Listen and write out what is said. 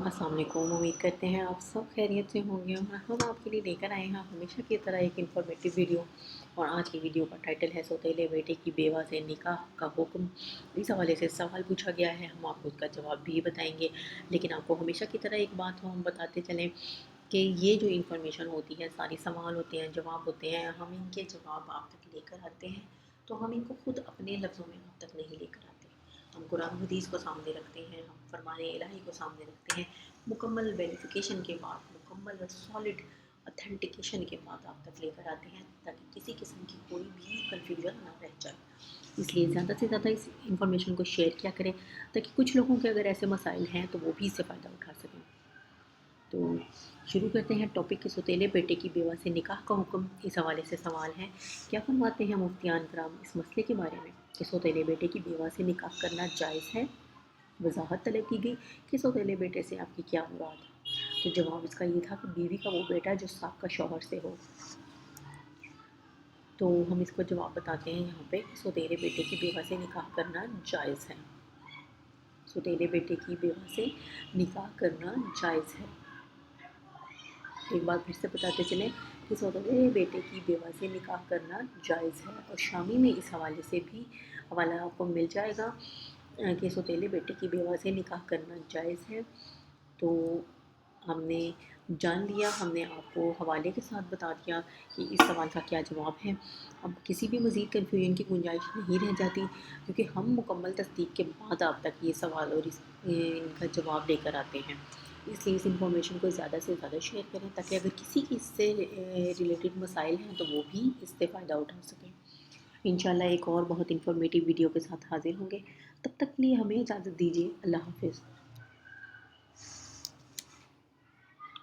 السلام علیکم، امید کرتے ہیں آپ سب خیریت سے ہوں گے اور ہم آپ کے لیے لے کر آئے ہیں ہمیشہ کی طرح ایک انفارمیٹیو ویڈیو۔ اور آج کی ویڈیو کا ٹائٹل ہے سوتیلے بیٹے کی بیوہ سے نکاح کا حکم۔ اس حوالے سے سوال پوچھا گیا ہے، ہم آپ کو اس کا جواب بھی بتائیں گے، لیکن آپ کو ہمیشہ کی طرح ایک بات ہم بتاتے چلیں کہ یہ جو انفارمیشن ہوتی ہے، ساری سوال ہوتے ہیں، جواب ہوتے ہیں، ہم ان کے جواب آپ تک لے کر آتے ہیں تو ہم ان کو خود اپنے لفظوں میں آپ تک نہیں لے کر آتے۔ ہم قرآن حدیث کو سامنے رکھتے ہیں، ہم فرمان الہی کو سامنے رکھتے ہیں، مکمل ویریفیکیشن کے بعد، مکمل اور سالڈ اتھینٹیکیشن کے بعد آپ تک لے کر آتے ہیں تاکہ کسی قسم کی کوئی بھی کنفیوژن نہ رہ جائے۔ اس لیے زیادہ سے زیادہ اس انفارمیشن کو شیئر کیا کریں تاکہ کچھ لوگوں کے اگر ایسے مسائل ہیں تو وہ بھی اس سے فائدہ اٹھا سکیں۔ تو شروع کرتے ہیں ٹاپک کے سوتیلے بیٹے کی بیوہ سے نکاح کا حکم۔ اس حوالے سے سوال ہے، کیا فرماتے ہیں مفتیان کرام اس مسئلے کے بارے میں کہ سوتیلے بیٹے کی بیوہ سے نکاح کرنا جائز ہے؟ وضاحت طلب کی گئی کہ سوتیلے بیٹے سے آپ کی کیا مراد ہے؟ تو جواب اس کا یہ تھا کہ بیوی کا وہ بیٹا جو سابقہ شوہر سے ہو۔ تو ہم اس کو جواب بتاتے ہیں یہاں پہ کہ سوتیلے بیٹے کی بیوہ سے نکاح کرنا جائز ہے۔ سوتیلے بیٹے کی بیوہ سے نکاح کرنا جائز ہے۔ ایک بار پھر سے بتاتے چلیں کہ سوتیلے بیٹے کی بیوہ سے نکاح کرنا جائز ہے، اور شامی میں اس حوالے سے بھی حوالہ آپ کو مل جائے گا کہ سوتیلے بیٹے کی بیوہ سے نکاح کرنا جائز ہے۔ تو ہم نے جان لیا، ہم نے آپ کو حوالے کے ساتھ بتا دیا کہ اس سوال کا کیا جواب ہے۔ اب کسی بھی مزید کنفیوژن کی گنجائش نہیں رہ جاتی، کیونکہ ہم مکمل تصدیق کے بعد آپ تک یہ سوال اور ان کا جواب لے کر آتے ہیں۔ اس لیے اس انفارمیشن کو زیادہ سے زیادہ شیئر کریں تاکہ اگر کسی کی اس سے ریلیٹڈ مسائل ہیں تو وہ بھی اس سے فائدہ اٹھا سکیں۔ انشاءاللہ ایک اور بہت انفارمیٹیو ویڈیو کے ساتھ حاضر ہوں گے، تب تک کے لیے ہمیں اجازت دیجیے۔ اللہ حافظ۔